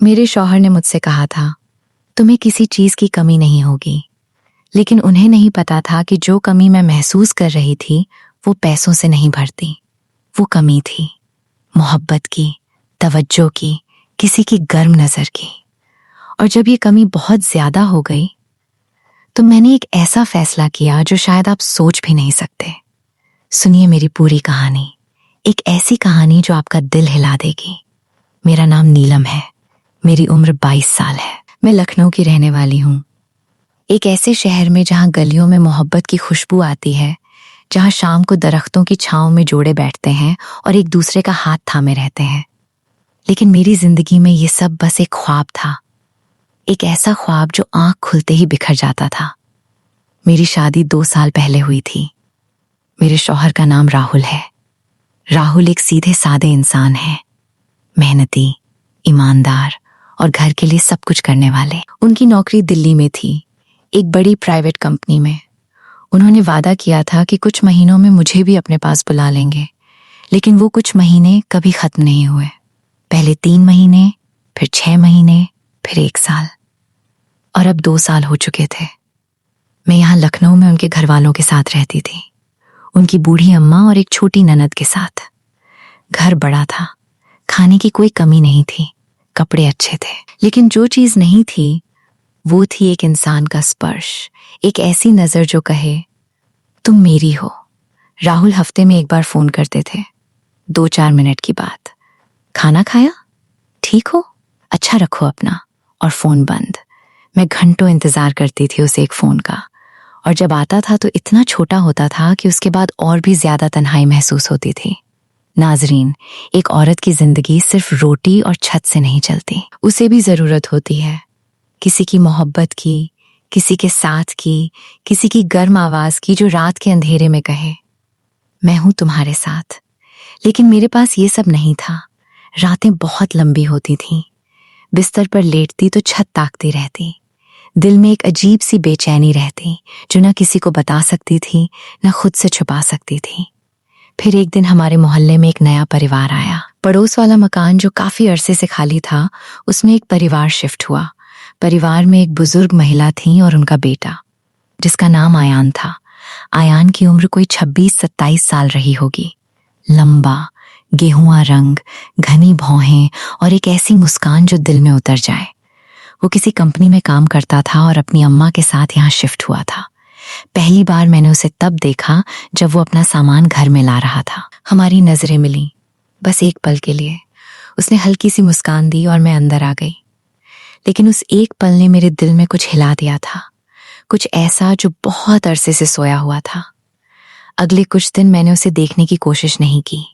मेरे शौहर ने मुझसे कहा था, तुम्हें किसी चीज की कमी नहीं होगी, लेकिन उन्हें नहीं पता था कि जो कमी मैं महसूस कर रही थी वो पैसों से नहीं भरती। वो कमी थी मोहब्बत की, तवज्जो की, किसी की गर्म नजर की। और जब ये कमी बहुत ज्यादा हो गई तो मैंने एक ऐसा फैसला किया जो शायद आप सोच भी नहीं सकते। सुनिए मेरी पूरी कहानी, एक ऐसी कहानी जो आपका दिल हिला देगी। मेरा नाम नीलम है, मेरी उम्र 22 साल है। मैं लखनऊ की रहने वाली हूँ, एक ऐसे शहर में जहाँ गलियों में मोहब्बत की खुशबू आती है, जहाँ शाम को दरख्तों की छांव में जोड़े बैठते हैं और एक दूसरे का हाथ थामे रहते हैं। लेकिन मेरी जिंदगी में ये सब बस एक ख्वाब था, एक ऐसा ख्वाब जो आंख खुलते ही बिखर जाता था। मेरी शादी 2 साल पहले हुई थी। मेरे शौहर का नाम राहुल है। राहुल एक सीधे सादे इंसान है, मेहनती, ईमानदार और घर के लिए सब कुछ करने वाले। उनकी नौकरी दिल्ली में थी, एक बड़ी प्राइवेट कंपनी में। उन्होंने वादा किया था कि कुछ महीनों में मुझे भी अपने पास बुला लेंगे, लेकिन वो कुछ महीने कभी खत्म नहीं हुए। पहले 3 महीने, फिर 6 महीने, फिर 1 साल, और अब 2 साल हो चुके थे। मैं यहाँ लखनऊ में उनके घर वालों के साथ रहती थी, उनकी बूढ़ी अम्मा और एक छोटी ननद के साथ। घर बड़ा था, खाने की कोई कमी नहीं थी, कपड़े अच्छे थे, लेकिन जो चीज नहीं थी वो थी एक इंसान का स्पर्श, एक ऐसी नजर जो कहे तुम मेरी हो। राहुल हफ्ते में 1 बार फोन करते थे, 2-4 मिनट की बात। खाना खाया? ठीक हो? अच्छा रखो अपना, और फोन बंद। मैं घंटों इंतजार करती थी उस एक फोन का, और जब आता था तो इतना छोटा होता था कि उसके बाद और भी ज्यादा तन्हाई महसूस होती थी। नाजरीन, एक औरत की जिंदगी सिर्फ रोटी और छत से नहीं चलती, उसे भी जरूरत होती है किसी की मोहब्बत की, किसी के साथ की, किसी की गर्म आवाज की जो रात के अंधेरे में कहे मैं हूं तुम्हारे साथ। लेकिन मेरे पास ये सब नहीं था। रातें बहुत लंबी होती थीं, बिस्तर पर लेटती तो छत ताकती रहती। दिल में एक अजीब सी बेचैनी रहती जो न किसी को बता सकती थी, न खुद से छुपा सकती थी। फिर एक दिन हमारे मोहल्ले में एक नया परिवार आया। पड़ोस वाला मकान जो काफी अरसे से खाली था, उसमें एक परिवार शिफ्ट हुआ। परिवार में एक बुजुर्ग महिला थी और उनका बेटा, जिसका नाम आयान था। आयान की उम्र कोई 26-27 साल रही होगी। लंबा, गेहुआ रंग, घनी भौहें और एक ऐसी मुस्कान जो दिल में उतर जाए। वो किसी कंपनी में काम करता था और अपनी अम्मा के साथ यहाँ शिफ्ट हुआ था। पहली बार मैंने उसे तब देखा जब वो अपना सामान घर में ला रहा था। हमारी नजरें मिली, बस एक पल के लिए। उसने हल्की सी मुस्कान दी और मैं अंदर आ गई। लेकिन उस एक पल ने मेरे दिल में कुछ हिला दिया था, कुछ ऐसा जो बहुत अरसे से सोया हुआ था। अगले कुछ दिन मैंने उसे देखने की कोशिश नहीं की।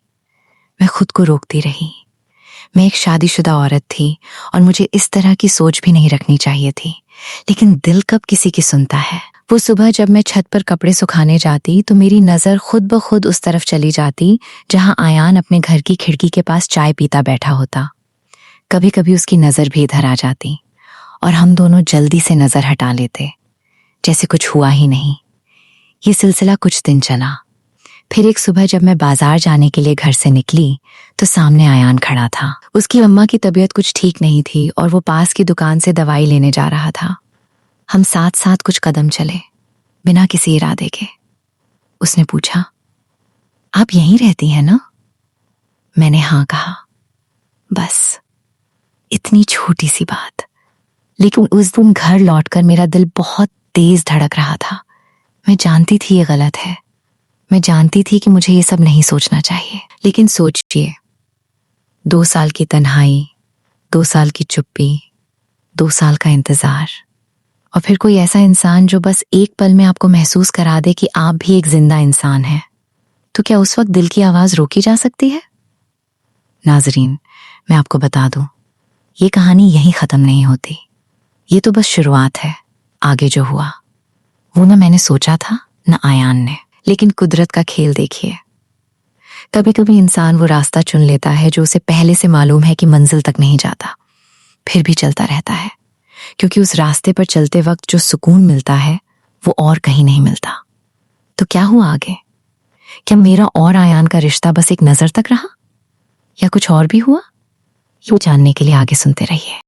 मैं खुद को रोकती रही। मैं एक शादीशुदा औरत थी और मुझे इस तरह की सोच भी नहीं रखनी चाहिए थी, लेकिन दिल कब किसी की सुनता है। वो सुबह जब मैं छत पर कपड़े सुखाने जाती तो मेरी नजर खुद ब खुद उस तरफ चली जाती जहां आयान अपने घर की खिड़की के पास चाय पीता बैठा होता। कभी कभी उसकी नजर भी इधर आ जाती और हम दोनों जल्दी से नजर हटा लेते, जैसे कुछ हुआ ही नहीं। ये सिलसिला कुछ दिन चला। फिर एक सुबह जब मैं बाजार जाने के लिए घर से निकली तो सामने आयान खड़ा था। उसकी अम्मा की तबीयत कुछ ठीक नहीं थी और वो पास की दुकान से दवाई लेने जा रहा था। हम साथ साथ कुछ कदम चले, बिना किसी इरादे के। उसने पूछा, आप यहीं रहती हैं ना? मैंने हाँ कहा। बस इतनी छोटी सी बात, लेकिन उस दिन घर लौटकर मेरा दिल बहुत तेज धड़क रहा था। मैं जानती थी ये गलत है, मैं जानती थी कि मुझे ये सब नहीं सोचना चाहिए। लेकिन सोचिए, 2 साल की तन्हाई, 2 साल की चुप्पी, 2 साल का इंतजार, और फिर कोई ऐसा इंसान जो बस एक पल में आपको महसूस करा दे कि आप भी एक जिंदा इंसान हैं। तो क्या उस वक्त दिल की आवाज रोकी जा सकती है? नाजरीन, मैं आपको बता दूं, ये कहानी यहीं खत्म नहीं होती। ये तो बस शुरुआत है। आगे जो हुआ वो ना मैंने सोचा था, ना आयान ने। लेकिन कुदरत का खेल देखिए। कभी कभी इंसान वो रास्ता चुन लेता है जो उसे पहले से मालूम है कि मंजिल तक नहीं जाता, फिर भी चलता रहता है, क्योंकि उस रास्ते पर चलते वक्त जो सुकून मिलता है वो और कहीं नहीं मिलता। तो क्या हुआ आगे? क्या मेरा और आयान का रिश्ता बस एक नजर तक रहा, या कुछ और भी हुआ? ये जानने के लिए आगे सुनते रहिए।